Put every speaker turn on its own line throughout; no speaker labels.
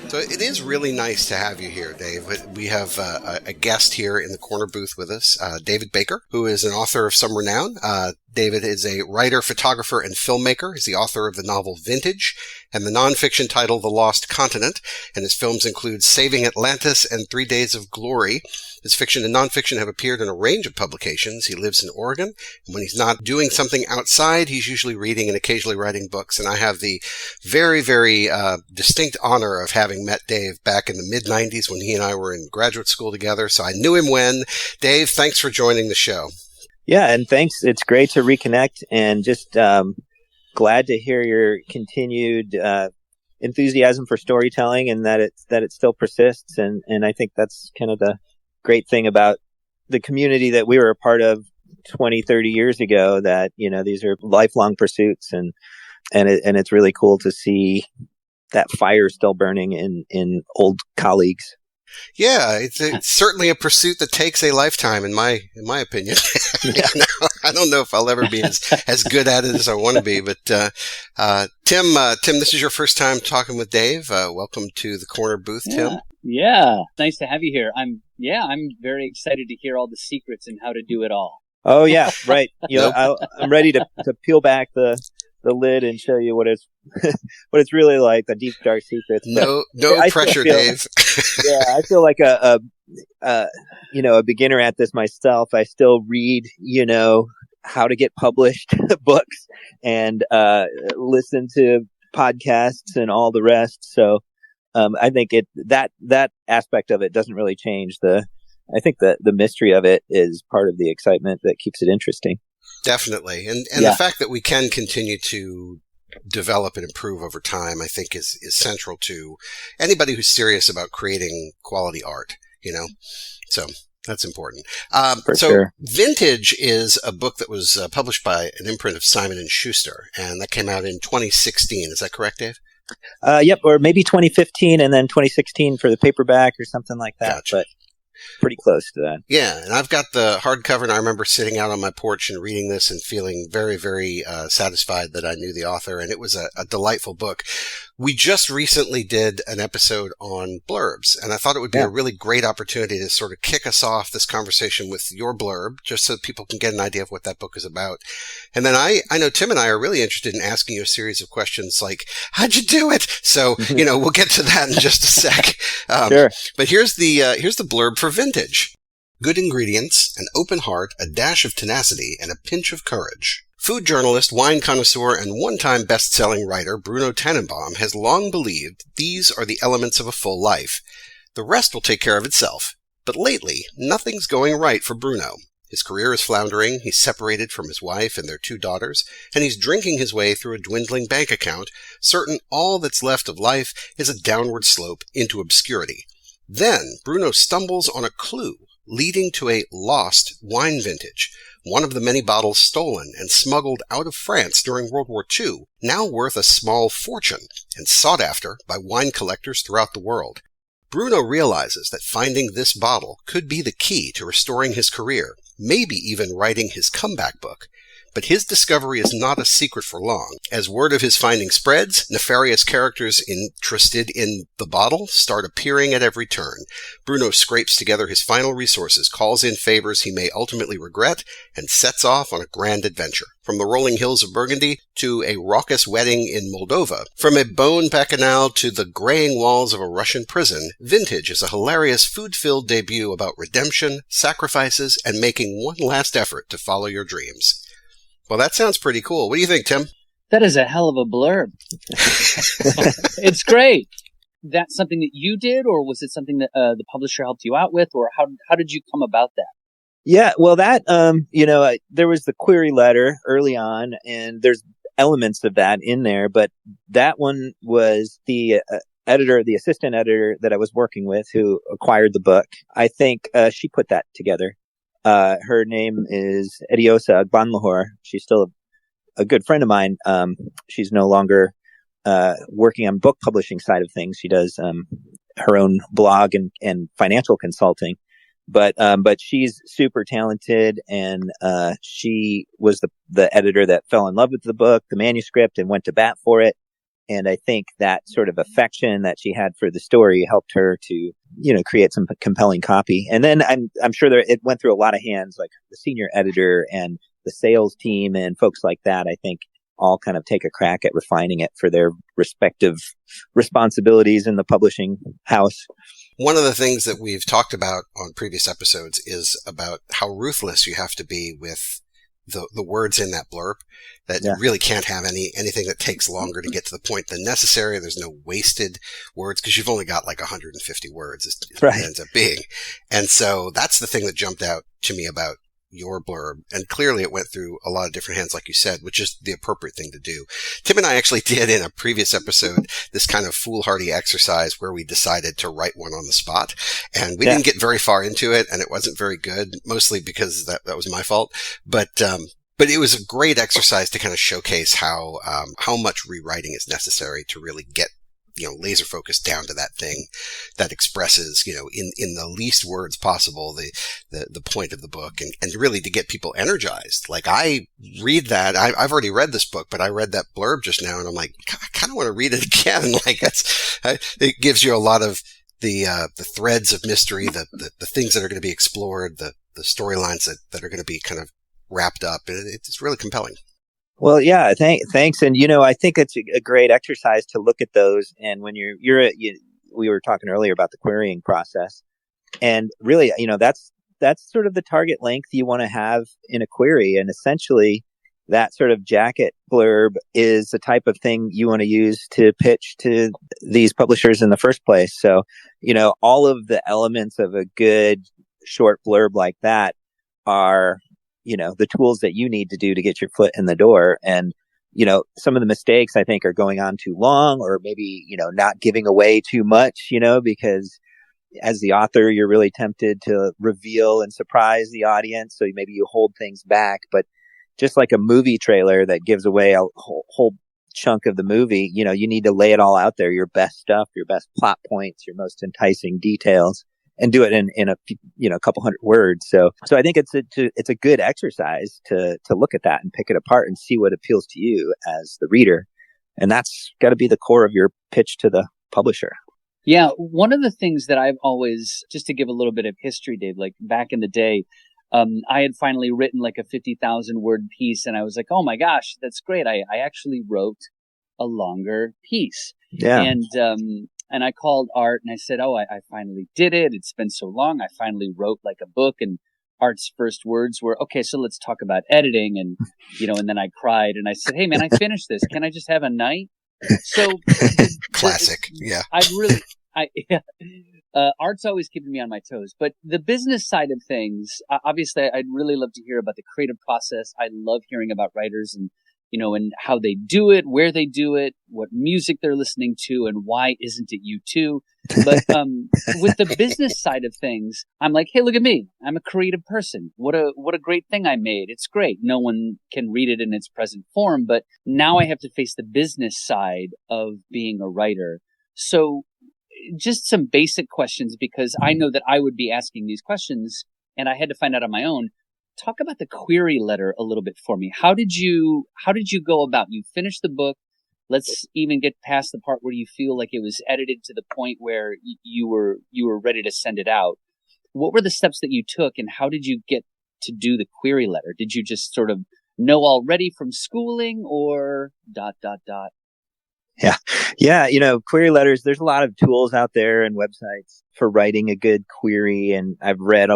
So it is really nice to have you here, Dave. We have a guest here in the corner booth with us, David Baker, who is an author of some renown. David is a writer, photographer, and filmmaker. He's the author of the novel Vintage and the nonfiction title The Lost Continent, and his films include Saving Atlantis and 3 Days of Glory. His fiction and nonfiction have appeared in a range of publications. He lives in Oregon, and when he's not doing something outside, he's usually reading and occasionally writing books. And I have the very, very distinct honor of having met Dave back in the mid-'90s when he and I were in graduate school together, so I knew him when. Dave, thanks for joining the show.
Yeah, and thanks. It's great to reconnect, and just glad to hear your continued enthusiasm for storytelling, and that it still persists. And I think that's kind of the great thing about the community that we were a part of 20, 30 years ago, that, you know, these are lifelong pursuits, and it's really cool to see that fire still burning in old colleagues.
Yeah, it's certainly a pursuit that takes a lifetime, in my opinion. I don't know if I'll ever be as good at it as I want to be, but Tim, this is your first time talking with Dave. Welcome to the corner booth, Tim.
Yeah, nice to have you here. I'm very excited to hear all the secrets and how to do it all.
Oh yeah, right. You know, I'm ready to peel back the lid and show you what it's what it's really like, the deep dark secrets.
No pressure, Dave.
Yeah, I feel like a beginner at this myself. I still read, how to get published books and listen to podcasts and all the rest. So I think that aspect of it doesn't really change. I think the mystery of it is part of the excitement that keeps it interesting.
Definitely. And the fact that we can continue to develop and improve over time, I think is central to anybody who's serious about creating quality art, So that's important.
Sure.
Vintage is a book that was published by an imprint of Simon and Schuster, and that came out in 2016. Is that correct, Dave?
Yep. Or maybe 2015 and then 2016 for the paperback or something like that.
Gotcha.
But pretty close to that.
Yeah, and I've got the hardcover, and I remember sitting out on my porch and reading this and feeling very, very satisfied that I knew the author, and it was a delightful book. We just recently did an episode on blurbs, and I thought it would be a really great opportunity to sort of kick us off this conversation with your blurb, just so people can get an idea of what that book is about. And then I know Tim and I are really interested in asking you a series of questions like, how'd you do it? So, we'll get to that in just a sec.
Sure.
But here's the blurb for Vintage. Good ingredients, an open heart, a dash of tenacity, and a pinch of courage. Food journalist, wine connoisseur, and one-time best-selling writer Bruno Tannenbaum has long believed these are the elements of a full life. The rest will take care of itself. But lately, nothing's going right for Bruno. His career is floundering, he's separated from his wife and their 2 daughters, and he's drinking his way through a dwindling bank account, certain all that's left of life is a downward slope into obscurity. Then, Bruno stumbles on a clue leading to a lost wine vintage, one of the many bottles stolen and smuggled out of France during World War II, now worth a small fortune and sought after by wine collectors throughout the world. Bruno realizes that finding this bottle could be the key to restoring his career, maybe even writing his comeback book. But his discovery is not a secret for long. As word of his finding spreads, nefarious characters interested in the bottle start appearing at every turn. Bruno scrapes together his final resources, calls in favors he may ultimately regret, and sets off on a grand adventure. From the rolling hills of Burgundy to a raucous wedding in Moldova, from a bone bacchanal to the graying walls of a Russian prison, Vintage is a hilarious food-filled debut about redemption, sacrifices, and making one last effort to follow your dreams. Well, that sounds pretty cool. What do you think, Tim?
That is a hell of a blurb. It's great. That's something that you did, or was it something that the publisher helped you out with, or how did you come about that?
Yeah, well, that, there was the query letter early on, and there's elements of that in there, but that one was the assistant editor that I was working with who acquired the book. I think she put that together. Her name is Ediosa Agbanlahor. She's still a good friend of mine. She's no longer working on book publishing side of things. She does her own blog and financial consulting. But she's super talented, and she was the editor that fell in love with the book, the manuscript, and went to bat for it. And I think that sort of affection that she had for the story helped her to, create some compelling copy. And then I'm sure it went through a lot of hands, like the senior editor and the sales team and folks like that, I think all kind of take a crack at refining it for their respective responsibilities in the publishing house.
One of the things that we've talked about on previous episodes is about how ruthless you have to be with the words in that blurb, that you really can't have anything that takes longer to get to the point than necessary. There's no wasted words because you've only got like 150 words is what it ends up being. And so that's the thing that jumped out to me about your blurb. And clearly it went through a lot of different hands, like you said, which is the appropriate thing to do. Tim and I actually did in a previous episode this kind of foolhardy exercise where we decided to write one on the spot. And we didn't get very far into it, and it wasn't very good, mostly because that was my fault. But it was a great exercise to kind of showcase how much rewriting is necessary to really get laser focused down to that thing that expresses, in the least words possible, the point of the book, and really to get people energized. Like I read that, I've already read this book, but I read that blurb just now and I'm like, I kind of want to read it again. Like it gives you a lot of the threads of mystery, the things that are going to be explored, the storylines that are going to be kind of wrapped up. And it's really compelling.
Well, yeah, thanks. And, I think it's a great exercise to look at those. And when we were talking earlier about the querying process, and really, that's sort of the target length you want to have in a query. And essentially that sort of jacket blurb is the type of thing you want to use to pitch to these publishers in the first place. So, all of the elements of a good short blurb like that are the tools that you need to do to get your foot in the door. And, some of the mistakes I think are going on too long, or maybe, not giving away too much, because as the author, you're really tempted to reveal and surprise the audience. So maybe you hold things back, but just like a movie trailer that gives away a whole chunk of the movie, you need to lay it all out there, your best stuff, your best plot points, your most enticing details, and do it in a couple hundred words. So I think it's a good exercise to look at that and pick it apart and see what appeals to you as the reader. And that's got to be the core of your pitch to the publisher.
Yeah. One of the things that I've always, just to give a little bit of history, Dave, like back in the day, I had finally written like a 50,000 word piece and I was like, oh my gosh, that's great. I actually wrote a longer piece.
Yeah.
And I called Art and I said, oh, I finally did it. It's been so long. I finally wrote like a book. And Art's first words were, okay, so let's talk about editing. And, and then I cried and I said, hey man, I finished this. Can I just have a night? So
classic. Yeah.
Art's always keeping me on my toes, but the business side of things, obviously I'd really love to hear about the creative process. I love hearing about writers and how they do it, where they do it, what music they're listening to, and why isn't it you too? But with the business side of things, I'm like, hey, look at me. I'm a creative person. What a great thing I made. It's great. No one can read it in its present form, but now I have to face the business side of being a writer. So just some basic questions, because I know that I would be asking these questions and I had to find out on my own. Talk about the query letter a little bit for me. How did you go about? You finished the book. Let's even get past the part where you feel like it was edited to the point where you were ready to send it out. What were the steps that you took, and how did you get to do the query letter? Did you just sort of know already from schooling, or ...
Yeah. Query letters. There's a lot of tools out there and websites for writing a good query, and I've read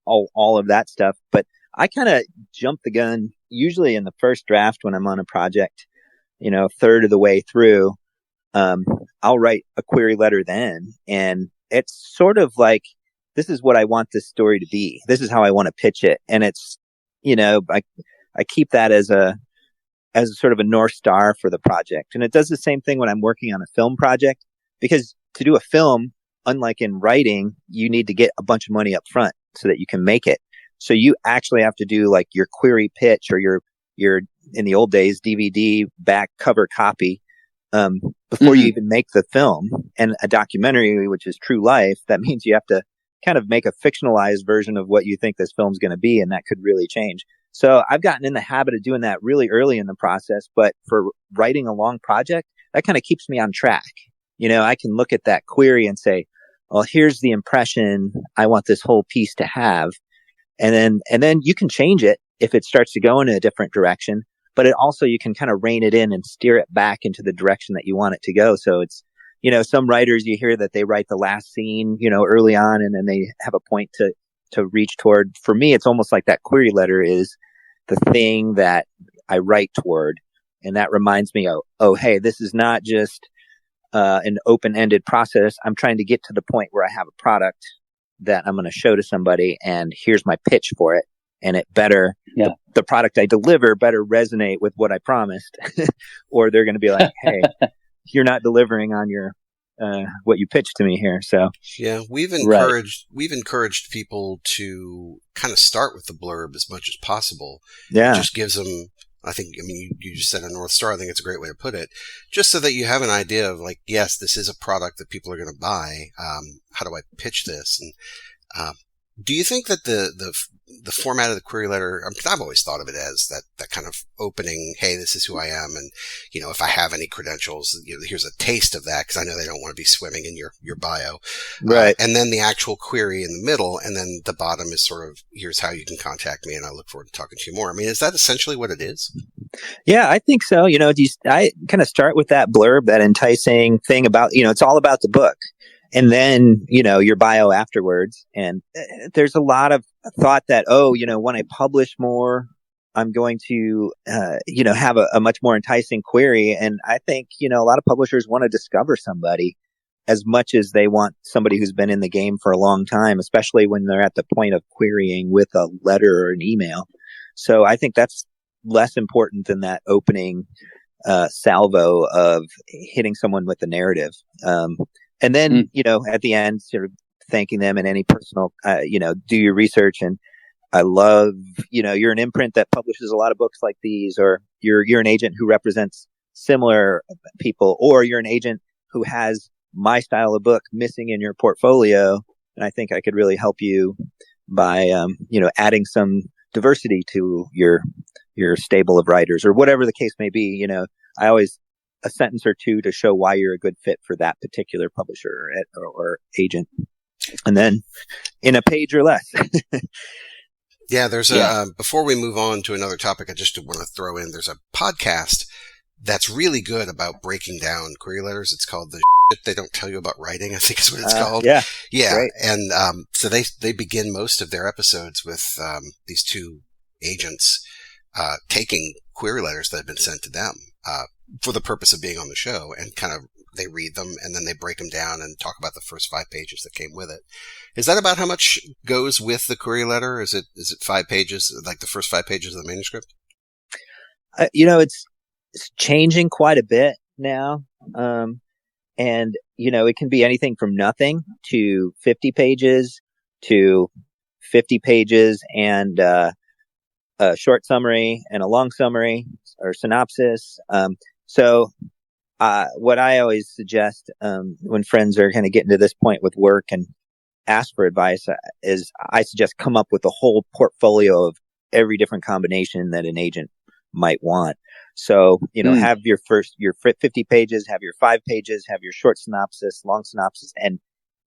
all of that stuff, but I kind of jump the gun usually in the first draft when I'm on a project, a third of the way through. I'll write a query letter then. And it's sort of like, this is what I want this story to be. This is how I want to pitch it. And it's, I keep that as sort of a North Star for the project. And it does the same thing when I'm working on a film project, because to do a film, unlike in writing, you need to get a bunch of money up front so that you can make it. So you actually have to do like your query pitch or your in the old days DVD back cover copy before you even make the film. And a documentary, which is true life, that means you have to kind of make a fictionalized version of what you think this film's going to be, and that could really change. So I've gotten in the habit of doing that really early in the process. But for writing a long project, that kind of keeps me on track. I can look at that query and say, well, here's the impression I want this whole piece to have. And then you can change it if it starts to go in a different direction, but it also, you can kind of rein it in and steer it back into the direction that you want it to go. So it's, some writers, you hear that they write the last scene, early on, and then they have a point to reach toward. For me, it's almost like that query letter is the thing that I write toward. And that reminds me, oh, hey, this is not just an open-ended process. I'm trying to get to the point where I have a product that I'm going to show to somebody, and here's my pitch for it. And it better, the product I deliver better resonate with what I promised, or they're going to be like, hey, you're not delivering on your what you pitched to me here. So
yeah, we've encouraged people to kind of start with the blurb as much as possible.
Yeah,
it just gives them. You just said a North Star. I think it's a great way to put it. Just so that you have an idea of like, yes, this is a product that people are going to buy. How do I pitch this? And do you think that the format of the query letter, I've always thought of it as that kind of opening, hey, this is who I am, and if I have any credentials, here's a taste of that, because I know they don't want to be swimming in your bio,
right?
And then the actual query in the middle, and then the bottom is sort of, here's how you can contact me, and I look forward to talking to you more. Is that essentially what it is?
Yeah, I think so. I kind of start with that blurb, that enticing thing about, it's all about the book. And then, your bio afterwards. And there's a lot of thought that, when I publish more, I'm going to, have a much more enticing query. And I think, a lot of publishers want to discover somebody as much as they want somebody who's been in the game for a long time, especially when they're at the point of querying with a letter or an email. So I think that's less important than that opening salvo of hitting someone with the narrative. And then, at the end, sort of thanking them, and any personal, do your research. And I love, you're an imprint that publishes a lot of books like these, or you're an agent who represents similar people, or you're an agent who has my style of book missing in your portfolio. And I think I could really help you by, adding some diversity to your stable of writers, or whatever the case may be. I always, a sentence or two to show why you're a good fit for that particular publisher or agent, and then in a page or less.
Yeah, there's before we move on to another topic, I just want to throw in, there's a podcast that's really good about breaking down query letters. It's called The Shit They Don't Tell You About Writing, I think is what it's called.
Yeah.
Great. And so they begin most of their episodes with these two agents taking query letters that have been sent to them for the purpose of being on the show, and kind of they read them, and then they break them down and talk about the first 5 pages that came with it. Is that about how much goes with the query letter? Is it 5 pages, like the first 5 pages of the manuscript?
It's changing quite a bit now. And, it can be anything from nothing to 50 pages to 50 pages and a short summary and a long summary or synopsis. So what I always suggest when friends are kind of getting to this point with work and ask for advice is I suggest come up with a whole portfolio of every different combination that an agent might want. So, have your 50 pages, have your 5 pages, have your short synopsis, long synopsis, and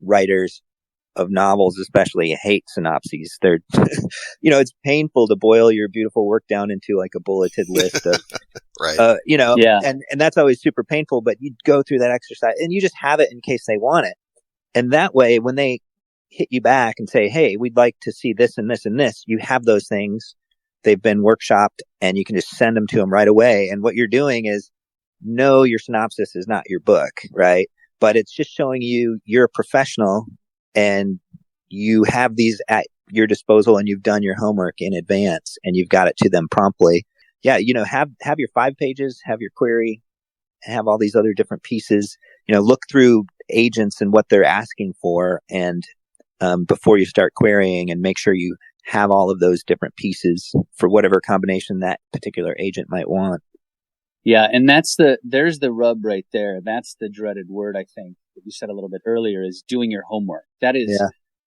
writers of novels especially hate synopses. They're, it's painful to boil your beautiful work down into like a bulleted list of,
right.
And that's always super painful, but you go through that exercise and you just have it in case they want it. And that way, when they hit you back and say, hey, we'd like to see this and this and this, you have those things. They've been workshopped and you can just send them to them right away. And what you're doing is, no, your synopsis is not your book, right? But it's just showing you're a professional and you have these at your disposal and you've done your homework in advance and you've got it to them promptly. Yeah. Have your 5 pages, have your query, have all these other different pieces, look through agents and what they're asking for. And, before you start querying, and make sure you have all of those different pieces for whatever combination that particular agent might want.
Yeah. And there's the rub right there. That's the dreaded word, I think, that you said a little bit earlier, is doing your homework. That is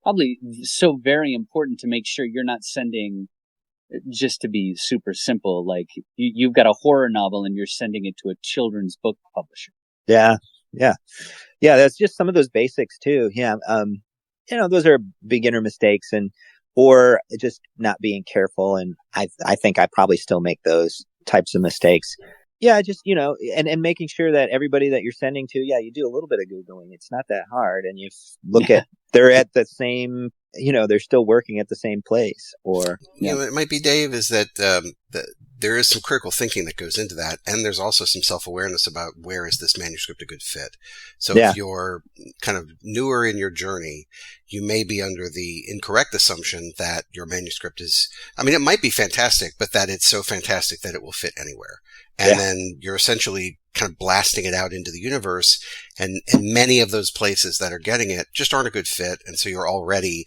probably so very important, to make sure you're not sending, just to be super simple, like you've got a horror novel and you're sending it to a children's book publisher.
Yeah. Yeah. Yeah. That's just some of those basics too. Yeah. Those are beginner mistakes or just not being careful. And I think I probably still make those types of mistakes. Yeah. Just, and making sure that everybody that you're sending to, yeah, you do a little bit of Googling. It's not that hard. And you look at, they're at the same, they're still working at the same place or.
It might be, Dave, is that, there is some critical thinking that goes into that. And there's also some self-awareness about where is this manuscript a good fit. So if you're kind of newer in your journey, you may be under the incorrect assumption that your manuscript is, it might be fantastic, but that it's so fantastic that it will fit anywhere. And then you're essentially kind of blasting it out into the universe. And many of those places that are getting it just aren't a good fit. And so you're already,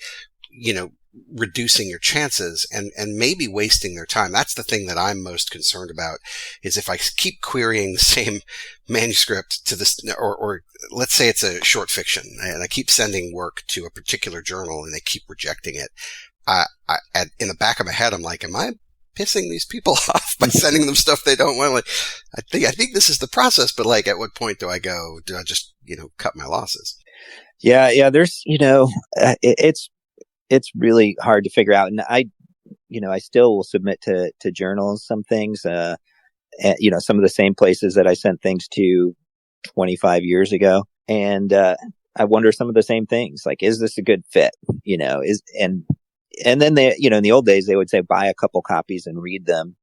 reducing your chances and maybe wasting their time. That's the thing that I'm most concerned about, is if I keep querying the same manuscript to this, or let's say it's a short fiction and I keep sending work to a particular journal and they keep rejecting it. In the back of my head, I'm like, am I pissing these people off by sending them stuff they don't want? Like, I think this is the process, but like, at what point do I just, cut my losses?
Yeah. Yeah. There's, it's really hard to figure out. And I still will submit to journals, some things, some of the same places that I sent things to 25 years ago. And, I wonder some of the same things, like, is this a good fit? And then they, in the old days, they would say, buy a couple copies and read them.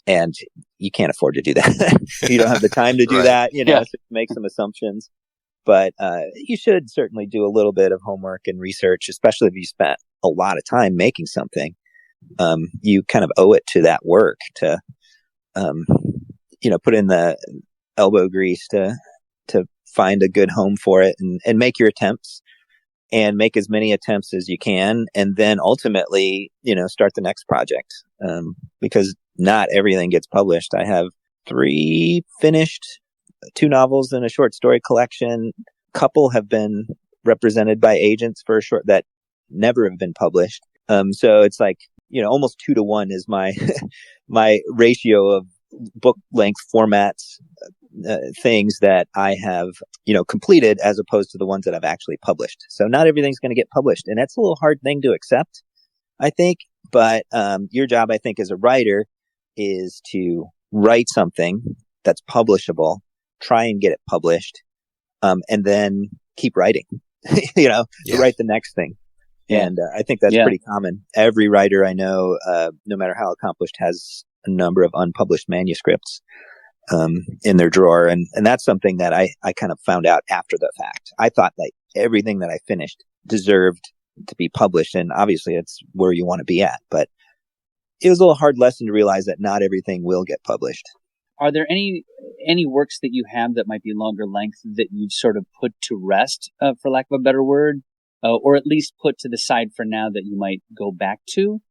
And you can't afford to do that. You don't have the time to do that, so make some assumptions. But you should certainly do a little bit of homework and research, especially if you spent a lot of time making something. You kind of owe it to that work to, put in the elbow grease to find a good home for it and make your attempts and make as many attempts as you can. And then ultimately, start the next project, because not everything gets published. I have 3 finished, 2 novels and a short story collection. A couple have been represented by agents for a short that never have been published. So it's like, almost 2 to 1 is my, my ratio of book length formats, things that I have, completed as opposed to the ones that I've actually published. So not everything's going to get published. And that's a little hard thing to accept, I think. But, your job, I think, as a writer is to write something that's publishable, try and get it published, and then keep writing, to write the next thing. Yeah. And I think that's pretty common. Every writer I know, no matter how accomplished, has a number of unpublished manuscripts in their drawer. And that's something that I kind of found out after the fact. I thought that everything that I finished deserved to be published. And obviously it's where you want to be at. But it was a little hard lesson to realize that not everything will get published.
Are there any works that you have that might be longer length that you've sort of put to rest, for lack of a better word, or at least put to the side for now that you might go back to?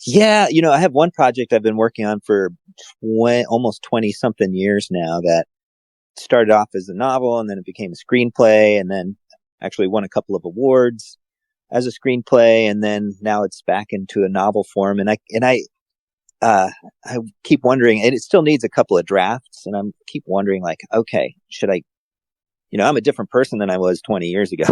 Yeah, I have one project I've been working on for almost 20 something years now that started off as a novel and then it became a screenplay and then actually won a couple of awards as a screenplay. And then now it's back into a novel form. And I keep wondering, and it still needs a couple of drafts, and I keep wondering, like, okay, should I, I'm a different person than I was 20 years ago.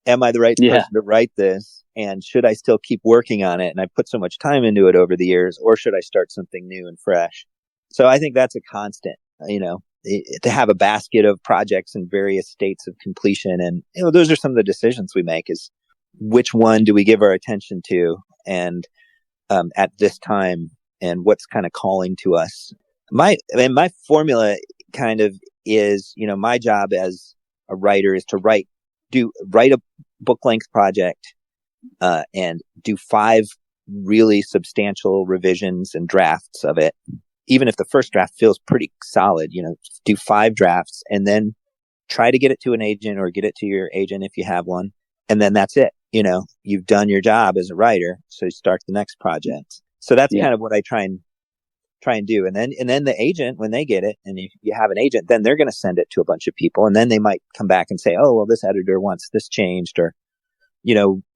Am I the right person to write this? And should I still keep working on it? And I put so much time into it over the years, or should I start something new and fresh? So I think that's a constant, to have a basket of projects in various states of completion. And, those are some of the decisions we make, is which one do we give our attention to? And, at this time, and what's kind of calling to us. My formula kind of is, my job as a writer is to write a book length project, and do 5 really substantial revisions and drafts of it. Even if the first draft feels pretty solid, do 5 drafts and then try to get it to an agent or get it to your agent if you have one. And then that's it. You've done your job as a writer. So you start the next project. So that's kind of what I try and do. And then the agent, when they get it, and if you have an agent, then they're going to send it to a bunch of people. And then they might come back and say, oh, well, this editor wants this changed, or,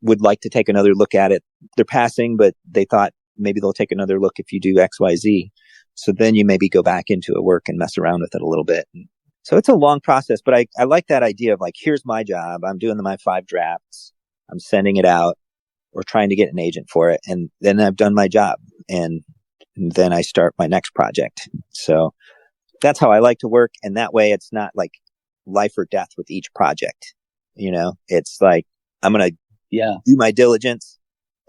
would like to take another look at it. They're passing, but they thought maybe they'll take another look if you do X, Y, Z. So then you maybe go back into a work and mess around with it a little bit. So it's a long process, but I like that idea of like, here's my job. I'm doing my 5 drafts. I'm sending it out or trying to get an agent for it. And then I've done my job, and then I start my next project. So that's how I like to work. And that way it's not like life or death with each project. It's like, I'm going to do my diligence,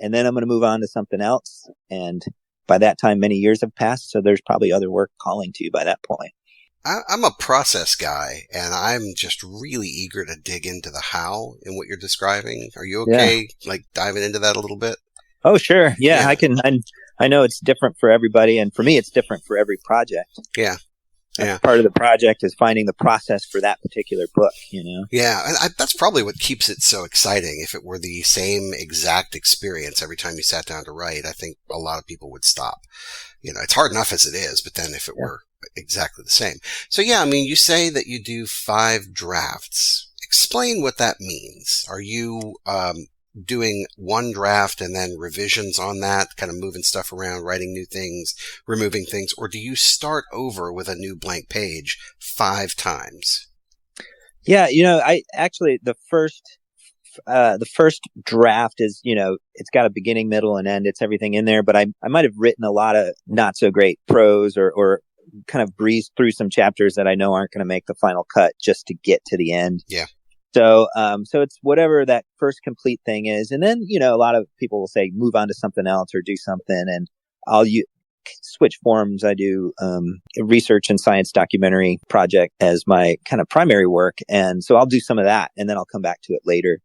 and then I'm going to move on to something else. And by that time, many years have passed. So there's probably other work calling to you by that point.
I'm a process guy, and I'm just really eager to dig into the how in what you're describing. Are you okay, like diving into that a little bit?
Oh, sure. Yeah. I know it's different for everybody, and for me, it's different for every project.
Yeah.
Part of the project is finding the process for that particular book,
Yeah, and that's probably what keeps it so exciting. If it were the same exact experience every time you sat down to write, I think a lot of people would stop. It's hard enough as it is, but then if it were exactly the same. So yeah, I mean, you say that you do 5 drafts. Explain what that means. Are you doing one draft and then revisions on that, kind of moving stuff around, writing new things, removing things, or do you start over with a new blank page 5 times?
Yeah, I actually the first draft is, it's got a beginning, middle, and end. It's everything in there, but I might have written a lot of not so great prose or kind of breezed through some chapters that I know aren't going to make the final cut just to get to the end.
Yeah.
So it's whatever that first complete thing is. And then, a lot of people will say, move on to something else or do something. And I'll switch forms. I do a research and science documentary project as my kind of primary work. And so I'll do some of that, and then I'll come back to it later.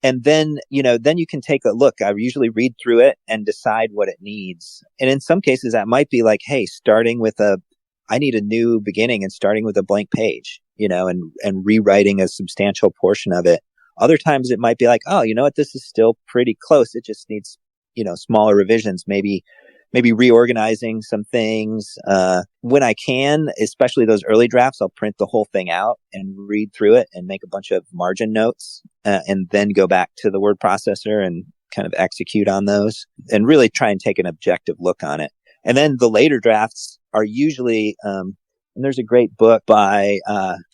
And then, then you can take a look. I usually read through it and decide what it needs. And in some cases that might be like, hey, starting with I need a new beginning and starting with a blank page, and rewriting a substantial portion of it. Other times it might be like, oh, you know what? This is still pretty close. It just needs, smaller revisions, maybe reorganizing some things. When I can, especially those early drafts, I'll print the whole thing out and read through it and make a bunch of margin notes, and then go back to the word processor and kind of execute on those and really try and take an objective look on it. And then the later drafts are usually, and there's a great book by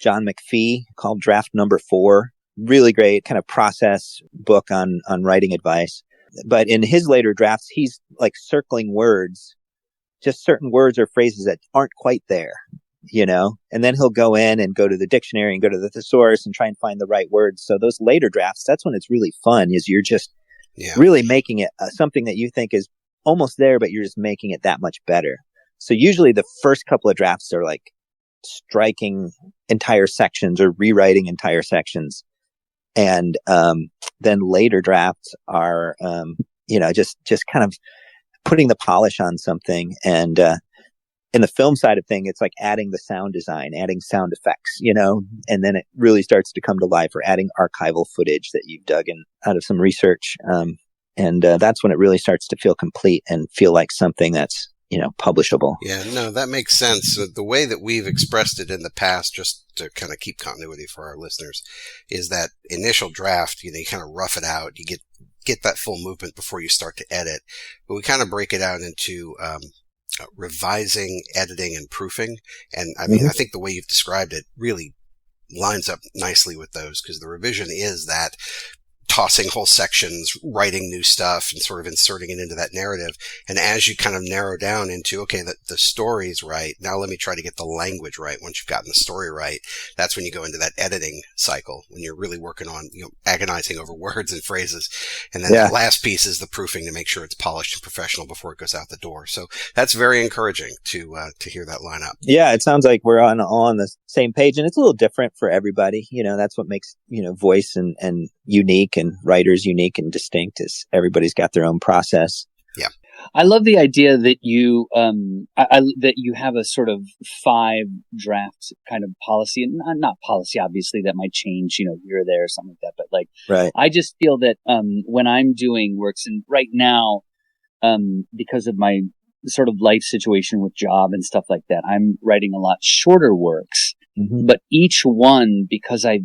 John McPhee called Draft Number 4. Really great kind of process book on writing advice. But in his later drafts, he's like circling words, just certain words or phrases that aren't quite there, and then he'll go in and go to the dictionary and go to the thesaurus and try and find the right words. So those later drafts, that's when it's really fun, is you're just really making it something that you think is almost there, but you're just making it that much better. So usually the first couple of drafts are like striking entire sections or rewriting entire sections. And then later drafts are, just kind of putting the polish on something. And in the film side of thing, it's like adding the sound design, adding sound effects, and then it really starts to come to life, or adding archival footage that you've dug in out of some research. And that's when it really starts to feel complete and feel like something that's, publishable.
Yeah, no, that makes sense. So the way that we've expressed it in the past, just to kind of keep continuity for our listeners, is that initial draft, you kind of rough it out. You get that full movement before you start to edit. But we kind of break it out into revising, editing, and proofing. And I mean, I think the way you've described it really lines up nicely with those, because the revision is that tossing whole sections, writing new stuff, and sort of inserting it into that narrative. And as you kind of narrow down into, okay, the story's right, now let me try to get the language right. Once you've gotten the story right, that's when you go into that editing cycle, when you're really working on, agonizing over words and phrases. And then the last piece is the proofing, to make sure it's polished and professional before it goes out the door. So that's very encouraging to hear that line up.
Yeah, it sounds like we're all on the same page, and it's a little different for everybody. That's what makes, voice and unique, and writers unique and distinct, is everybody's got their own process.
Yeah.
I love the idea that you that you have a sort of 5 draft kind of policy, and not policy, obviously, that might change, here or there or something like that. But like,
right.
I just feel that when I'm doing works, and right now, because of my sort of life situation with job and stuff like that, I'm writing a lot shorter works. Mm-hmm. But each one, because I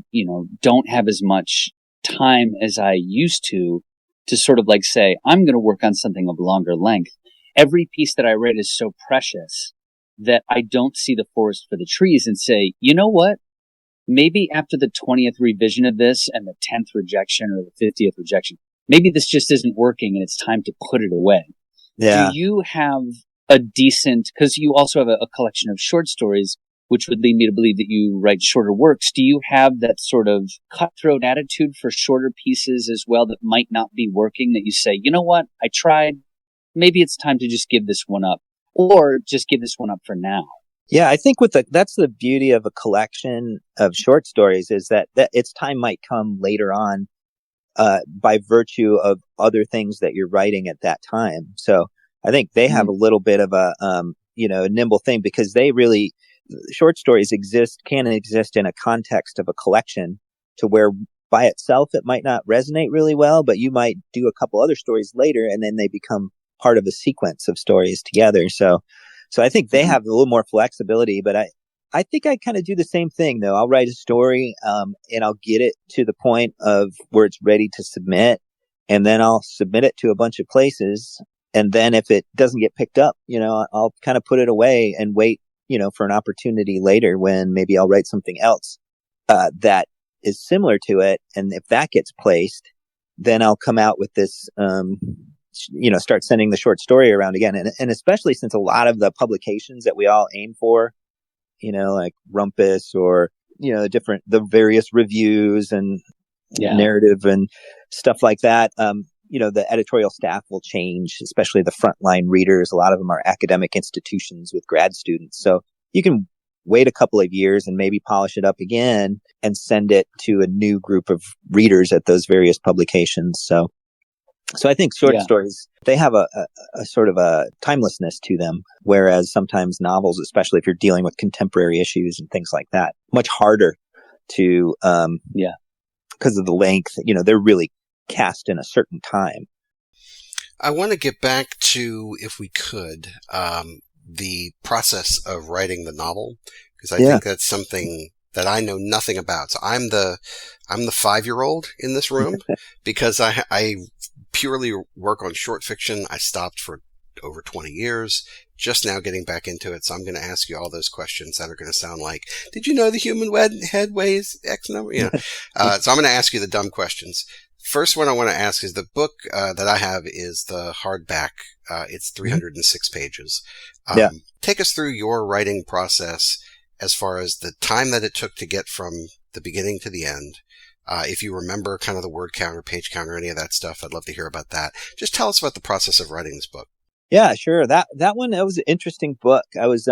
don't have as much time as I used to sort of like say, I'm going to work on something of longer length. Every piece that I read is so precious that I don't see the forest for the trees and say, you know what? Maybe after the 20th revision of this and the 10th rejection or the 50th rejection, maybe this just isn't working and it's time to put it away.
Yeah.
Do you have a decent, because you also have a collection of short stories, which would lead me to believe that you write shorter works. Do you have that sort of cutthroat attitude for shorter pieces as well that might not be working, that you say, you know what, I tried, maybe it's time to just give this one up, or just give this one up for now?
Yeah, I think that's the beauty of a collection of short stories, is that its time might come later on, by virtue of other things that you're writing at that time. So I think they have a little bit of a nimble thing, because short stories can exist in a context of a collection, to where by itself it might not resonate really well, but you might do a couple other stories later and then they become part of a sequence of stories together. So I think they have a little more flexibility, but I think I kind of do the same thing though. I'll write a story, and I'll get it to the point of where it's ready to submit, and then I'll submit it to a bunch of places. And then if it doesn't get picked up, I'll kind of put it away and wait, for an opportunity later when maybe I'll write something else, that is similar to it. And if that gets placed, then I'll come out with this, start sending the short story around again. And especially since a lot of the publications that we all aim for, like Rumpus or, the various reviews and narrative and stuff like that, the editorial staff will change, especially the frontline readers. A lot of them are academic institutions with grad students. So you can wait a couple of years and maybe polish it up again and send it to a new group of readers at those various publications. So I think short stories, they have a sort of a timelessness to them, whereas sometimes novels, especially if you're dealing with contemporary issues and things like that, much harder to, because of the length, they're really cast in a certain time.
I want to get back to, if we could, the process of writing the novel, because I think that's something that I know nothing about. So I'm the 5-year-old in this room because I purely work on short fiction. I stopped for over 20 years, just now getting back into it. So I'm going to ask you all those questions that are going to sound like, did you know the human head weighs X number? So I'm going to ask you the dumb questions. First one I want to ask is, the book that I have is the hardback. It's 306 pages. Take us through your writing process as far as the time that it took to get from the beginning to the end. If you remember kind of the word counter, page counter, any of that stuff, I'd love to hear about that. Just tell us about the process of writing this book.
Yeah, sure. That was an interesting book. I was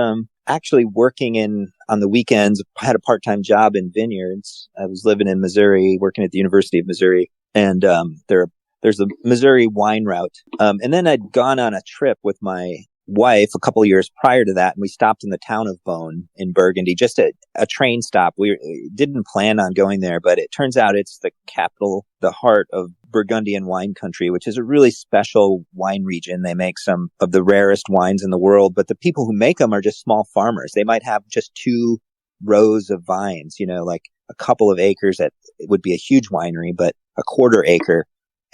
actually working on the weekends. I had a part-time job in vineyards. I was living in Missouri, working at the University of Missouri, and there's a Missouri wine route. And then I'd gone on a trip with my wife a couple of years prior to that, and we stopped in the town of Beaune in Burgundy, just a train stop. We didn't plan on going there, but it turns out it's the capital, the heart of Burgundian wine country, which is a really special wine region. They make some of the rarest wines in the world, but the people who make them are just small farmers. They might have just 2 rows of vines, like a couple of acres. It would be a huge winery, but a quarter acre.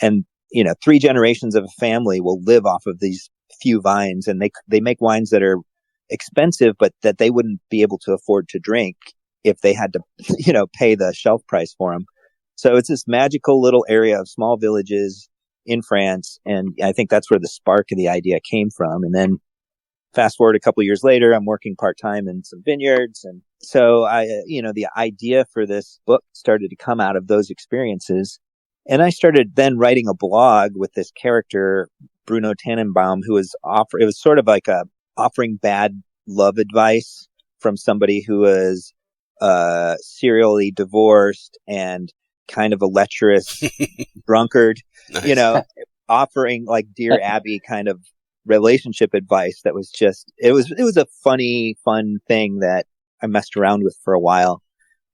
And, 3 generations of a family will live off of these few vines, and they make wines that are expensive, but that they wouldn't be able to afford to drink if they had to, pay the shelf price for them. So it's this magical little area of small villages in France. And I think that's where the spark of the idea came from. And then fast forward a couple of years later, I'm working part-time in some vineyards. And so the idea for this book started to come out of those experiences. And I started then writing a blog with this character, Bruno Tannenbaum, who was it was sort of like offering bad love advice from somebody who was serially divorced and kind of a lecherous drunkard,
Nice.
Offering like Dear Abby kind of relationship advice that was just, it was a funny, fun thing that I messed around with for a while.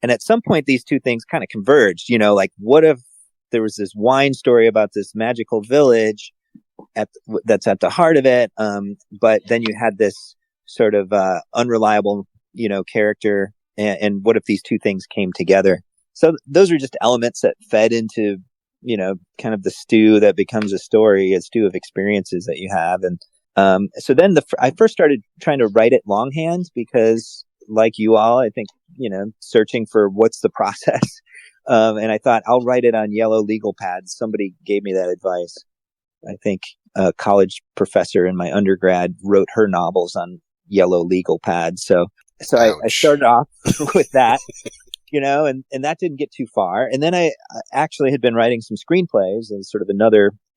And at some point, these two things kind of converged, like what if there was this wine story about this magical village that's at the heart of it. But then you had this sort of unreliable, character. And what if these two things came together? So those are just elements that fed into, kind of the stew that becomes a story, a stew of experiences that you have. And So then I first started trying to write it longhand because, like you all, I think, searching for what's the process. And I thought I'll write it on yellow legal pads. Somebody gave me that advice. I think a college professor in my undergrad wrote her novels on yellow legal pads. So I started off with that, and that didn't get too far. And then I actually had been writing some screenplays as sort of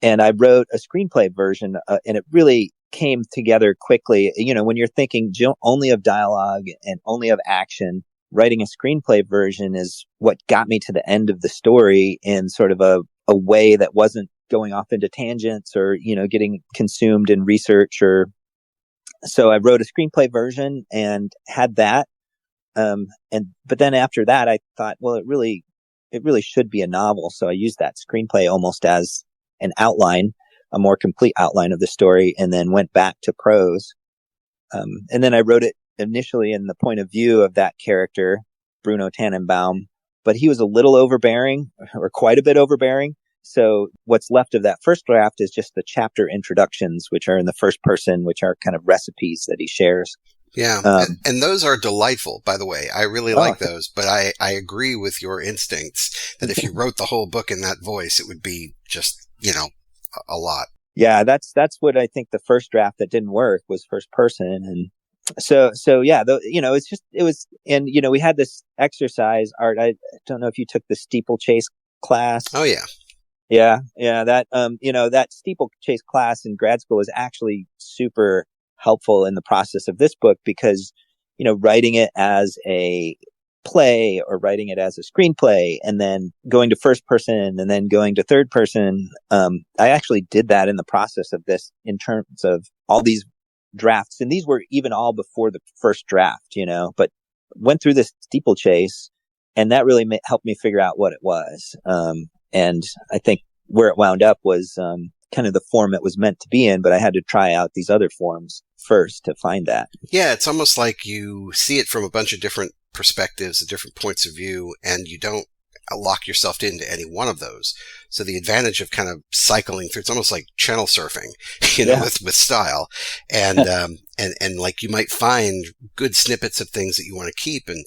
and I wrote a screenplay version, and it really came together quickly. When you're thinking only of dialogue and only of action, writing a screenplay version is what got me to the end of the story in sort of a way that wasn't going off into tangents or, getting consumed in research so I wrote a screenplay version and had that. But then after that, I thought, well, it really should be a novel. So I used that screenplay almost as an outline, a more complete outline of the story, and then went back to prose. And then I wrote it initially in the point of view of that character, Bruno Tannenbaum, but he was a little overbearing, or quite a bit overbearing. So what's left of that first draft is just the chapter introductions, which are in the first person, which are kind of recipes that he shares.
Yeah. And those are delightful, by the way. I really like those, but I agree with your instincts that if you wrote the whole book in that voice, it would be just, a lot.
Yeah, that's what I think the first draft that didn't work was first person. And so yeah, and we had this exercise, Art. I don't know if you took the steeplechase class.
Oh yeah.
Yeah. That, that steeplechase class in grad school was actually super helpful in the process of this book because, writing it as a play or writing it as a screenplay and then going to first person and then going to third person. I actually did that in the process of this in terms of all these drafts. And these were even all before the first draft, but went through this steeplechase and that really helped me figure out what it was. And I think where it wound up was kind of the form it was meant to be in, but I had to try out these other forms first to find that.
Yeah, it's almost like you see it from a bunch of different perspectives, different points of view, and you don't lock yourself into any one of those. So the advantage of kind of cycling through, it's almost like channel surfing, with style. And, and like you might find good snippets of things that you want to keep. And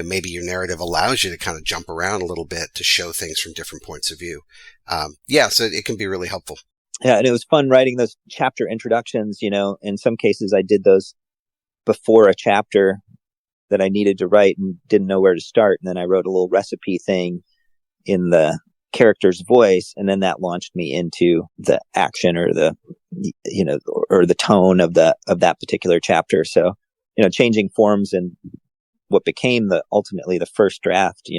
maybe your narrative allows you to kind of jump around a little bit to show things from different points of view. So it can be really helpful.
Yeah. And it was fun writing those chapter introductions. In some cases I did those before a chapter that I needed to write and didn't know where to start. And then I wrote a little recipe thing in the character's voice. And then that launched me into the action or the, or the tone of that particular chapter. So, changing forms and what became ultimately the first draft,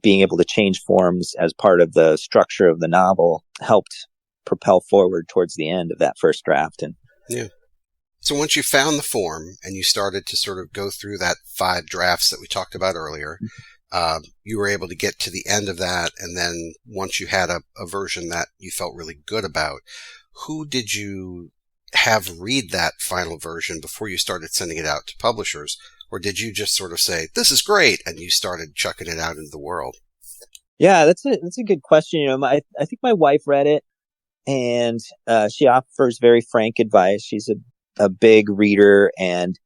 being able to change forms as part of the structure of the novel helped propel forward towards the end of that first draft. And
yeah. So once you found the form and you started to sort of go through that 5 drafts that we talked about earlier, you were able to get to the end of that. And then once you had a version that you felt really good about, who did you have read that final version before you started sending it out to publishers? Or did you just sort of say, this is great, and you started chucking it out into the world?
Yeah, that's a good question. I think my wife read it and she offers very frank advice. She's a big reader and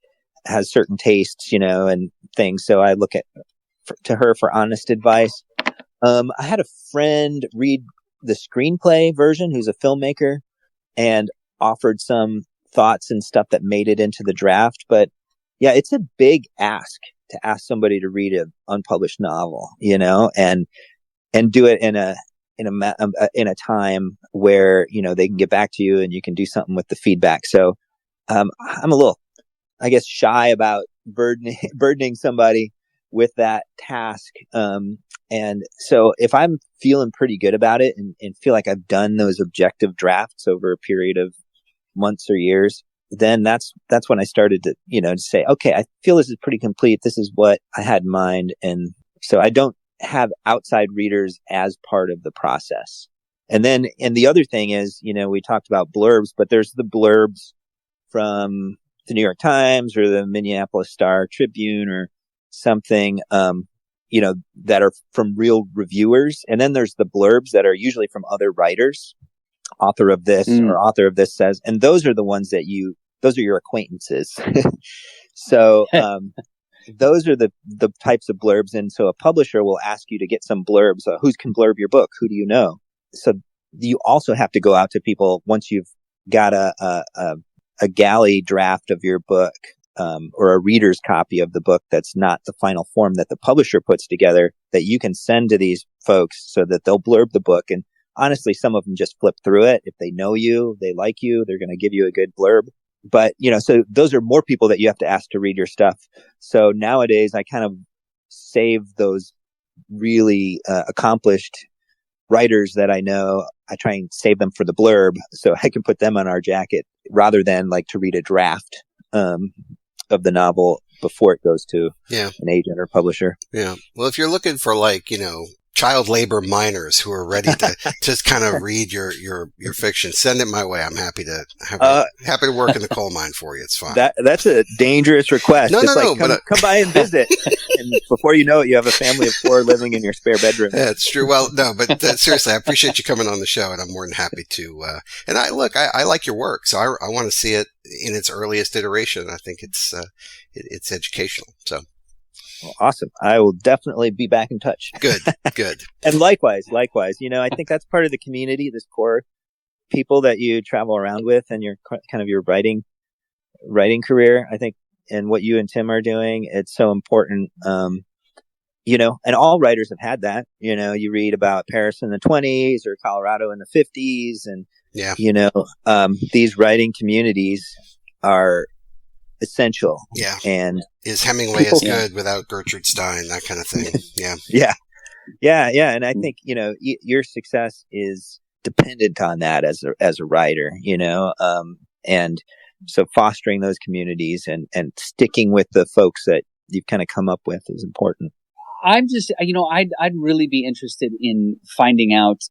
has certain tastes, and things. So I look to her for honest advice. I had a friend read the screenplay version who's a filmmaker and offered some thoughts and stuff that made it into the draft. But yeah, it's a big ask to ask somebody to read an unpublished novel, and do it in a time where, they can get back to you and you can do something with the feedback. So, I'm a little, I guess, shy about burdening somebody with that task. And so if I'm feeling pretty good about it and feel like I've done those objective drafts over a period of months or years, then that's when I started to, to say, okay, I feel this is pretty complete. This is what I had in mind. And so I don't have outside readers as part of the process. And the other thing is, we talked about blurbs, but there's the blurbs from the New York Times or the Minneapolis Star Tribune or something, that are from real reviewers. And then there's the blurbs that are usually from other writers. author of this or author of this says, and those are the ones that those are your acquaintances. So, those are the types of blurbs. And so a publisher will ask you to get some blurbs. Who can blurb your book? Who do you know? So you also have to go out to people once you've got a galley draft of your book, or a reader's copy of the book that's not the final form that the publisher puts together, that you can send to these folks so that they'll blurb the book. And honestly, some of them just flip through it. If they know you, they like you, they're going to give you a good blurb. But, so those are more people that you have to ask to read your stuff. So nowadays I kind of save those really accomplished writers that I know. I try and save them for the blurb so I can put them on our jacket rather than like to read a draft of the novel before it goes to an agent or publisher.
Yeah. Well, if you're looking for child labor minors who are ready to just kind of read your fiction, send it my way. I'm happy to happy to work in the coal mine for you. It's fine.
That's a dangerous request.
No,
come by and visit, and before you know it, you have a family of 4 living in your spare bedroom.
Yeah, it's true. Well, no, but seriously, I appreciate you coming on the show, and I'm more than happy to. And I like your work, so I want to see it in its earliest iteration. I think it's educational. So.
Well, awesome. I will definitely be back in touch.
Good.
And likewise, I think that's part of the community, this core people that you travel around with and your kind of your writing career. I think, and what you and Tim are doing, it's so important. And all writers have had that. You read about Paris in the 20s or Colorado in the 50s, and these writing communities are essential.
Yeah.
And
is Hemingway as good without Gertrude Stein? That kind of thing. Yeah.
Yeah. And I think, your success is dependent on that as a writer, and so fostering those communities and sticking with the folks that you've kind of come up with is important.
I'm just, I'd really be interested in finding out,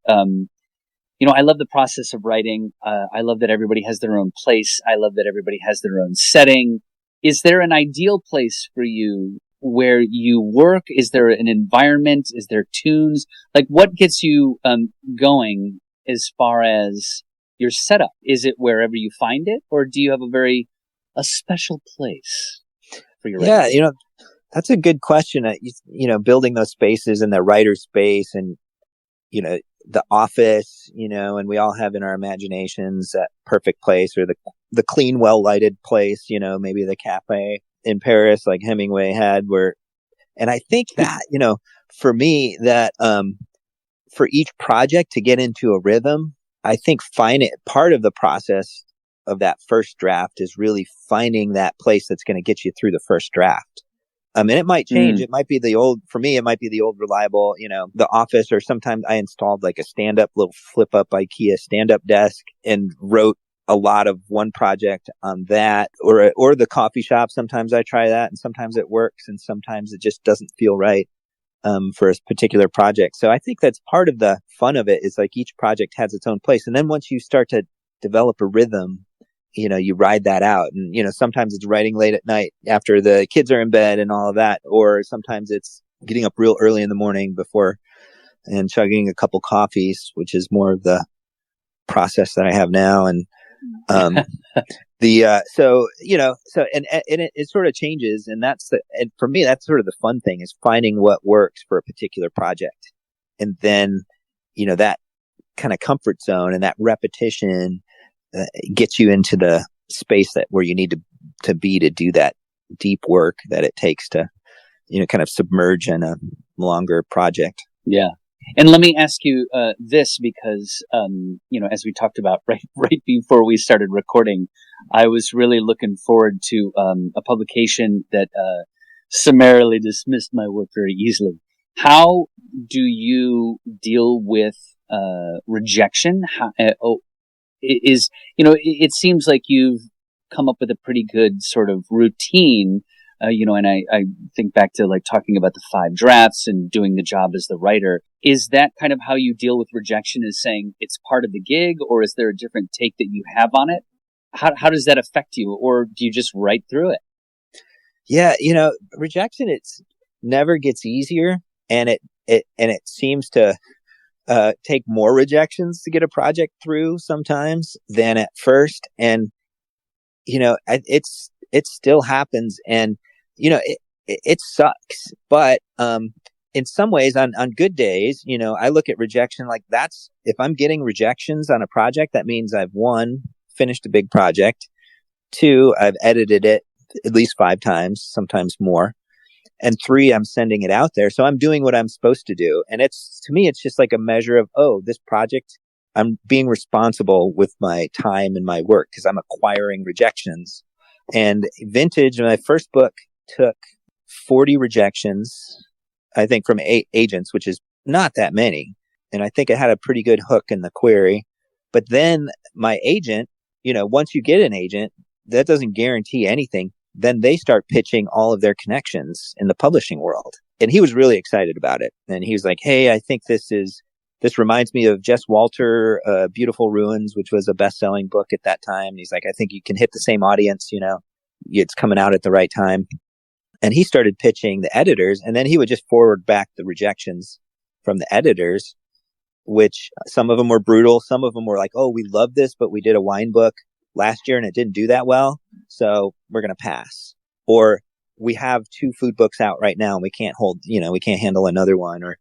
I love the process of writing. I love that everybody has their own place. I love that everybody has their own setting. Is there an ideal place for you where you work? Is there an environment? Is there tunes? Like, what gets you going as far as your setup? Is it wherever you find it, or do you have a special place for your writing?
Yeah, that's a good question. Building those spaces in the writer's space and, the office, and we all have in our imaginations that perfect place, or the clean, well-lighted place, maybe the cafe in Paris like Hemingway had, and I think that, for me, that for each project to get into a rhythm, I think part of the process of that first draft is really finding that place that's going to get you through the first draft. And it might change. It might be for me, it might be the old reliable, the office, or sometimes I installed like a stand-up little flip-up IKEA stand-up desk and wrote a lot of one project on that, or the coffee shop. Sometimes I try that and sometimes it works and sometimes it just doesn't feel right, for a particular project. So I think that's part of the fun of it, is like each project has its own place. And then once you start to develop a rhythm, you ride that out, and, sometimes it's writing late at night after the kids are in bed and all of that. Or sometimes it's getting up real early in the morning and chugging a couple coffees, which is more of the process that I have now. And, it sort of changes. And and for me, that's sort of the fun thing, is finding what works for a particular project. And then, that kind of comfort zone and that repetition gets you into the space where you need to be to do that deep work that it takes to, kind of submerge in a longer project.
Yeah. And let me ask you this, because, as we talked about right before we started recording, I was really looking forward to a publication that summarily dismissed my work very easily. How do you deal with rejection? It seems like you've come up with a pretty good sort of routine, and I think back to like talking about the 5 drafts and doing the job as the writer. Is that kind of how you deal with rejection, is saying it's part of the gig, or is there a different take that you have on it? How does that affect you, or do you just write through it?
Yeah, rejection, it's never gets easier, and it seems to take more rejections to get a project through sometimes than at first. And, it still happens. And, it sucks. But, in some ways on good days, I look at rejection like if I'm getting rejections on a project, that means I've finished a big project. 2, I've edited it at least 5 times, sometimes more. And 3, I'm sending it out there. So I'm doing what I'm supposed to do. And to me, it's just like a measure of, this project, I'm being responsible with my time and my work because I'm acquiring rejections. And Vintage, my first book, took 40 rejections, I think, from agents, which is not that many. And I think it had a pretty good hook in the query. But then my agent, once you get an agent, that doesn't guarantee anything. Then they start pitching all of their connections in the publishing world. And he was really excited about it. And he was like, hey, I think this reminds me of Jess Walter, Beautiful Ruins, which was a best-selling book at that time. And he's like, I think you can hit the same audience, it's coming out at the right time. And he started pitching the editors, and then he would just forward back the rejections from the editors, which some of them were brutal. Some of them were like, oh, we love this, but we did a wine book last year and it didn't do that well, so we're going to pass. Or we have 2 food books out right now and we can't handle another one. Or,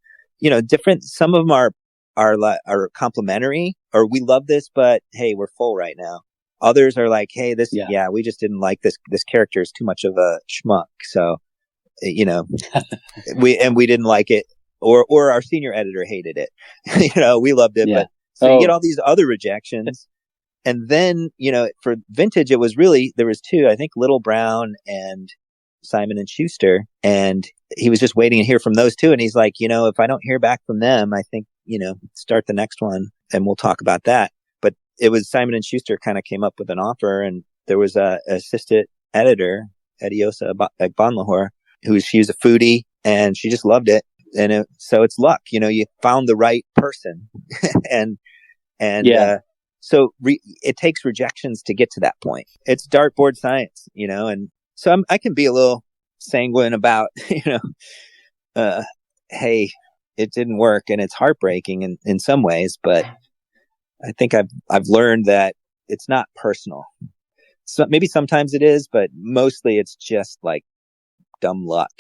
different. Some of them are complimentary, or we love this, but hey, we're full right now. Others are like, hey, we just didn't like this. This character is too much of a schmuck. So, we didn't like it. Or our senior editor hated it. We loved it. Yeah. But so you get all these other rejections. And then, for Vintage, there was 2, I think, Little Brown and Simon and Schuster. And he was just waiting to hear from those 2. And he's like, if I don't hear back from them, I think, start the next one and we'll talk about that. But it was Simon and Schuster kind of came up with an offer, and there was a assistant editor, Ediosa Bonlahor, she was a foodie and she just loved it. And so it's luck, you found the right person. So it takes rejections to get to that point. It's dartboard science, and so I can be a little sanguine about, hey, it didn't work, and it's heartbreaking in some ways, but I think I've learned that it's not personal. So maybe sometimes it is, but mostly it's just like dumb luck,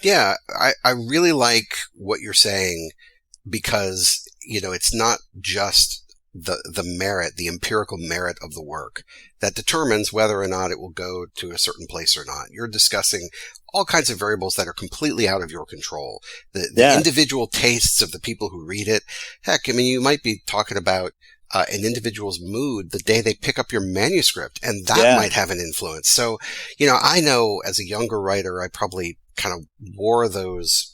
Yeah, I really like what you're saying, because, it's not just the empirical merit of the work that determines whether or not it will go to a certain place or not. You're discussing all kinds of variables that are completely out of your control. The individual tastes of the people who read it. Heck, you might be talking about an individual's mood the day they pick up your manuscript, and that might have an influence. So, I know as a younger writer, I probably kind of wore those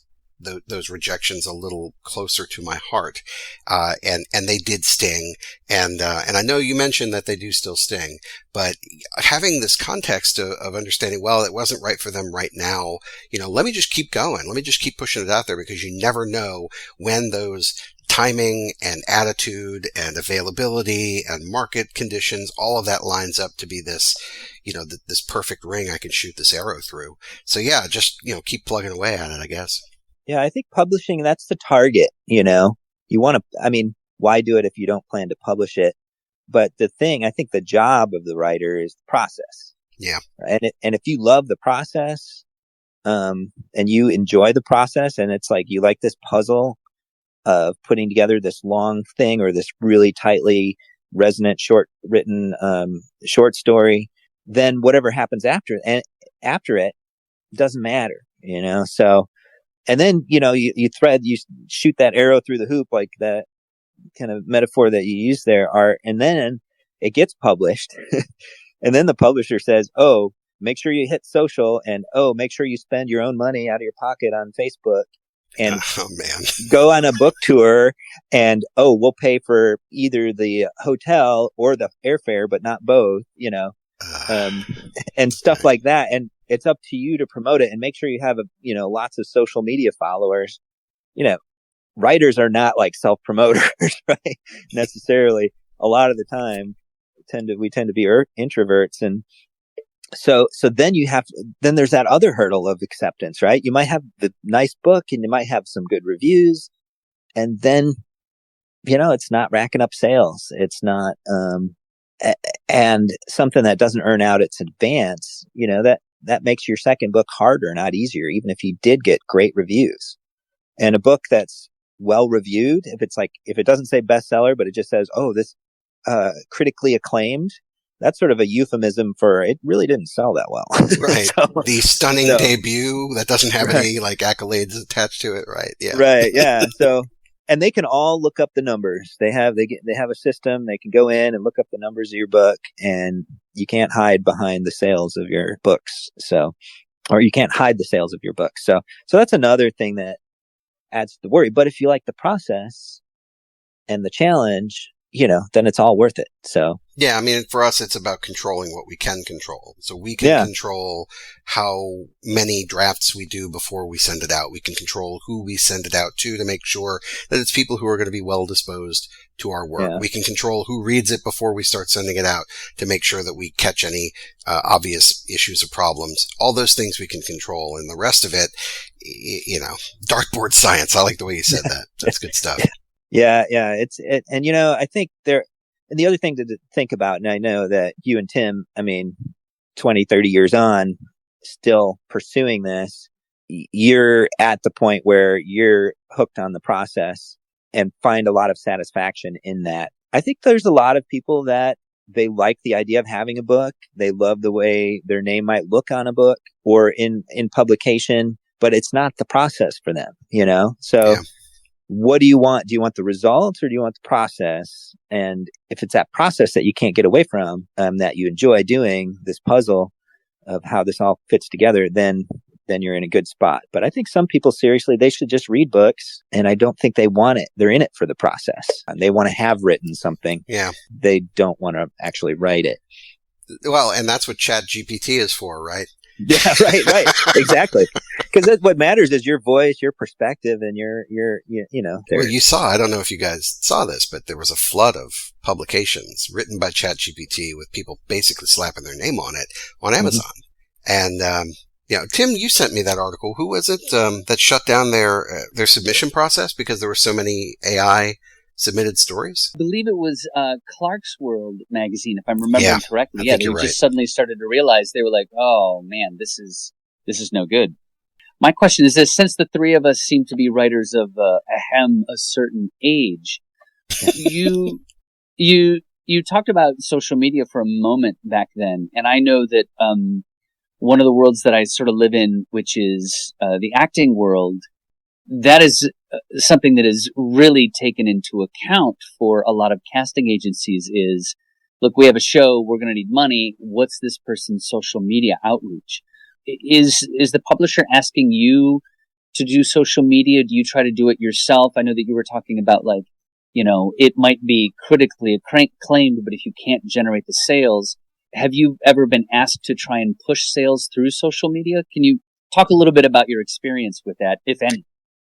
rejections a little closer to my heart, and they did sting, and I know you mentioned that they do still sting, but having this context of understanding, well, it wasn't right for them right now, let me just keep going, let me just keep pushing it out there, because you never know when those timing and attitude and availability and market conditions, all of that lines up to be this, this perfect ring I can shoot this arrow through. So just keep plugging away at it, I guess.
Yeah, I think publishing, that's the target, you want to, why do it if you don't plan to publish it? But I think the job of the writer is the process.
Yeah.
And if you love the process, and you enjoy the process, and it's like, you like this puzzle of putting together this long thing or this really tightly resonant written short story, then whatever happens after it doesn't matter, so. And then, you shoot that arrow through the hoop, like that kind of metaphor that you use there, and then it gets published. And then the publisher says, oh, make sure you hit social, and make sure you spend your own money out of your pocket on Facebook, and go on a book tour, and we'll pay for either the hotel or the airfare, but not both, and stuff like that. And it's up to you to promote it and make sure you have lots of social media followers. Writers are not like self-promoters, right? Necessarily. A lot of the time we tend to be introverts. And so then then there's that other hurdle of acceptance, right? You might have the nice book and you might have some good reviews, and then it's not racking up sales. It's not, and something that doesn't earn out its advance, that makes your second book harder, not easier, even if you did get great reviews. And a book that's well reviewed, if it doesn't say bestseller, but it just says, oh, this critically acclaimed, that's sort of a euphemism for it really didn't sell that well.
Right. The stunning debut that doesn't have any accolades attached to it. Right. Yeah.
Right. Yeah. So, and they can all look up the numbers. They have a system. They can go in and look up the numbers of your book, and you can't hide behind the sales of your books. So, or you can't hide the sales of your books. So that's another thing that adds to the worry. But if you like the process and the challenge, then it's all worth it. So
yeah, I mean, for us, it's about controlling what we can control. So we can control how many drafts we do before we send it out. We can control who we send it out to make sure that it's people who are going to be well disposed to our work. Yeah. We can control who reads it before we start sending it out to make sure that we catch any obvious issues or problems. All those things we can control, and the rest of it, dartboard science. I like the way you said that. That's good stuff.
Yeah. And I think and the other thing to think about, and I know that you and Tim, 20, 30 years on, still pursuing this, you're at the point where you're hooked on the process and find a lot of satisfaction in that. I think there's a lot of people that they like the idea of having a book. They love the way their name might look on a book or in publication, but it's not the process for them, So yeah. What do you want? Do you want the results or do you want the process? And if it's that process that you can't get away from, that you enjoy doing, this puzzle of how this all fits together, then you're in a good spot. But I think some people, seriously, they should just read books, and I don't think they want it. They're in it for the process. They want to have written something.
Yeah.
They don't want to actually write it.
Well, and that's what ChatGPT is for, right?
Yeah, right. Exactly. Because what matters is your voice, your perspective, and your
Well, you saw, I don't know if you guys saw this, but there was a flood of publications written by ChatGPT with people basically slapping their name on it on Amazon. Mm-hmm. And, Tim, you sent me that article. Who was it that shut down their submission process because there were so many AI submitted stories?
I believe it was Clark's World magazine, if I'm remembering correctly. Yeah, they just suddenly started to realize, they were like, oh man, this is no good. My question is this: since the three of us seem to be writers of a certain age, you talked about social media for a moment back then, and I know that one of the worlds that I sort of live in, which is the acting world, that is something that is really taken into account for a lot of casting agencies is, look, we have a show, we're going to need money. What's this person's social media outreach? Is the publisher asking you to do social media? Do you try to do it yourself? I know that you were talking about it might be critically acclaimed, but if you can't generate the sales, have you ever been asked to try and push sales through social media? Can you talk a little bit about your experience with that, if any?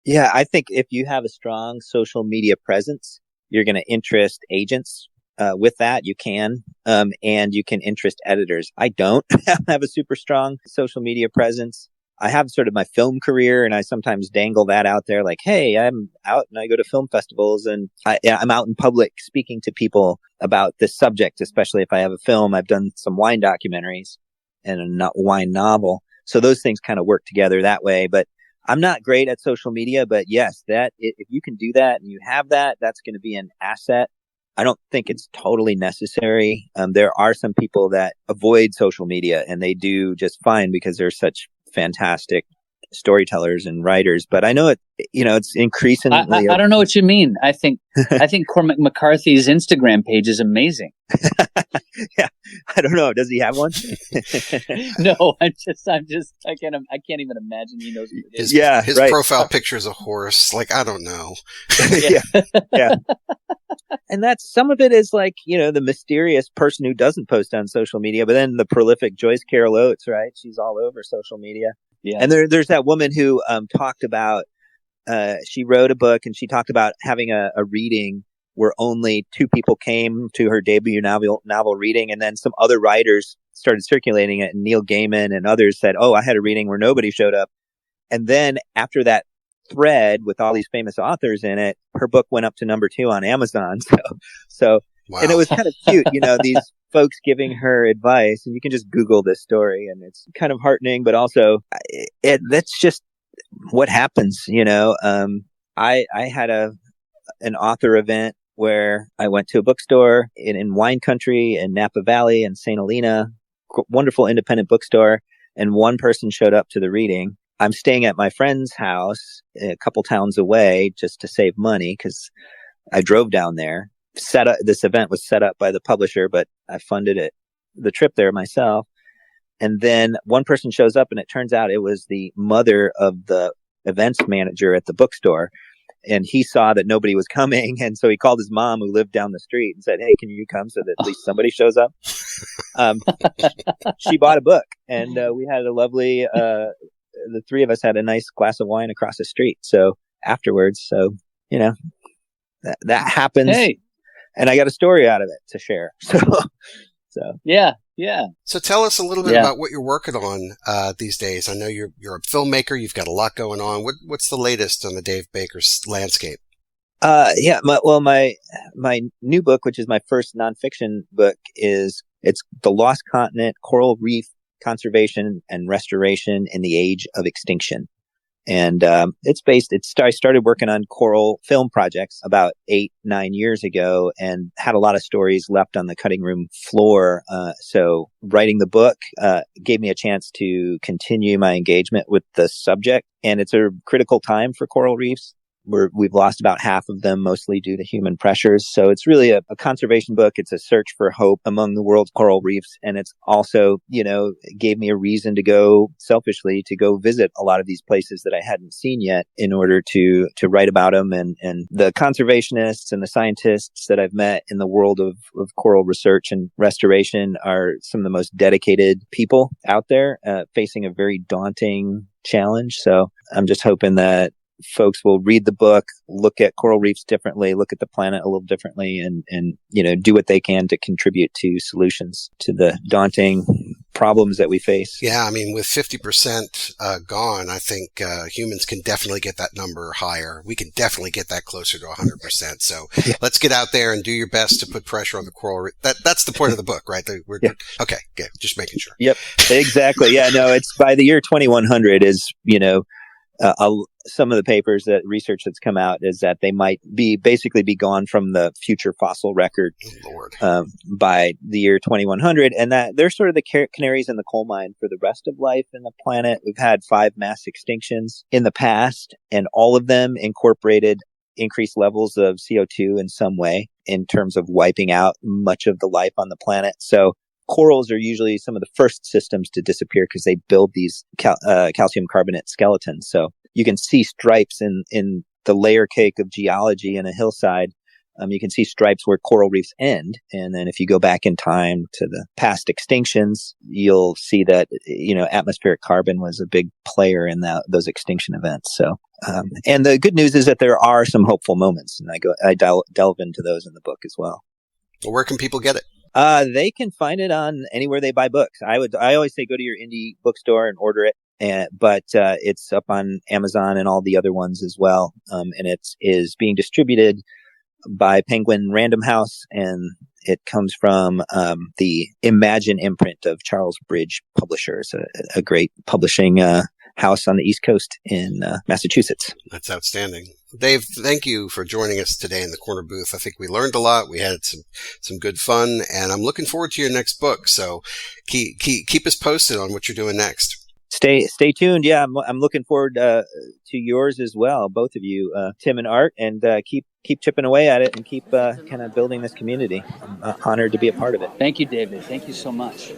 Yeah, I think if you have a strong social media presence, you're going to interest agents with that. You can, and you can interest editors. I don't have a super strong social media presence. I have sort of my film career, and I sometimes dangle that out there like, hey, I'm out and I go to film festivals, and I'm out in public speaking to people about this subject, especially if I have a film. I've done some wine documentaries and a wine novel. So those things kind of work together that way. But I'm not great at social media, but yes, if you can do that and you have that, that's going to be an asset. I don't think it's totally necessary. There are some people that avoid social media and they do just fine because they're such fantastic storytellers and writers. But I know it's increasingly.
I don't know what you mean. I think Cormac McCarthy's Instagram page is amazing.
Yeah, I don't know. Does he have one?
No, I can't even imagine he knows what it is.
His profile picture is a horse. Like, I don't know.
Yeah. And that's, some of it is like, the mysterious person who doesn't post on social media, but then the prolific Joyce Carol Oates, right? She's all over social media. Yeah. And there's that woman who talked about, she wrote a book and she talked about having a reading where only 2 people came to her debut novel reading, and then some other writers started circulating it, and Neil Gaiman and others said, oh, I had a reading where nobody showed up. And then after that thread with all these famous authors in it, her book went up to number 2 on Amazon. So
Wow.
And it was kind of cute, these folks giving her advice, and you can just Google this story, and it's kind of heartening, but also that's just what happens. I had an author event where I went to a bookstore in wine country in Napa Valley and St. Helena, wonderful independent bookstore. And one person showed up to the reading. I'm staying at my friend's house a couple towns away just to save money because I drove down there. This event was set up by the publisher, but I funded the trip there myself. And then one person shows up, and it turns out it was the mother of the events manager at the bookstore. And he saw that nobody was coming. And so he called his mom, who lived down the street, and said, "Hey, can you come so that at least somebody shows up?" She bought a book, and we had a lovely, the three of us had a nice glass of wine across the street. So afterwards, that happens.
Hey.
And I got a story out of it to share. So
yeah.
So tell us a little bit about what you're working on these days. I know you're a filmmaker. You've got a lot going on. What's the latest on the Dave Baker's landscape?
My new book, which is my first nonfiction book, it's The Lost Continent: Coral Reef Conservation and Restoration in the Age of Extinction. And I started working on coral film projects about 8-9 years ago and had a lot of stories left on the cutting room floor. So writing the book gave me a chance to continue my engagement with the subject. And it's a critical time for coral reefs. We've lost about half of them, mostly due to human pressures. So it's really a conservation book. It's a search for hope among the world's coral reefs. And it's also, gave me a reason to go visit a lot of these places that I hadn't seen yet in order to write about them. And the conservationists and the scientists that I've met in the world of coral research and restoration are some of the most dedicated people out there, facing a very daunting challenge. So I'm just hoping that folks will read the book, look at coral reefs differently, look at the planet a little differently, and do what they can to contribute to solutions to the daunting problems that we face.
Yeah, I mean, with 50% gone, I think humans can definitely get that number higher. We can definitely get that closer to 100%. So let's get out there and do your best to put pressure on the coral reef. That's the point of the book, right? Okay, good. Just making sure.
Yep, exactly. Yeah, no, it's by the year 2100 is, some of the papers that research that's come out is that they might be gone from the future fossil record by the year 2100, and that they're sort of the canaries in the coal mine for the rest of life in the planet. We've had 5 mass extinctions in the past, and all of them incorporated increased levels of CO2 in some way in terms of wiping out much of the life on the planet. So corals are usually some of the first systems to disappear because they build these calcium carbonate skeletons. So you can see stripes in the layer cake of geology in a hillside. You can see stripes where coral reefs end. And then if you go back in time to the past extinctions, you'll see that, atmospheric carbon was a big player in those extinction events. So, and the good news is that there are some hopeful moments, and I delve into those in the book as well.
Well, where can people get it?
They can find it on anywhere they buy books. I always say go to your indie bookstore and order it. But it's up on Amazon and all the other ones as well. And it is being distributed by Penguin Random House, and it comes from the Imagine imprint of Charles Bridge Publishers, a great publishing house on the East Coast in Massachusetts.
That's outstanding. Dave, thank you for joining us today in the Corner Booth. I think we learned a lot. We had some good fun, and I'm looking forward to your next book. So keep us posted on what you're doing next.
Stay tuned. Yeah, I'm looking forward to yours as well, both of you, Tim and Art, and keep chipping away at it and keep kind of building this community. I'm honored to be a part of it.
Thank you, David. Thank you so much.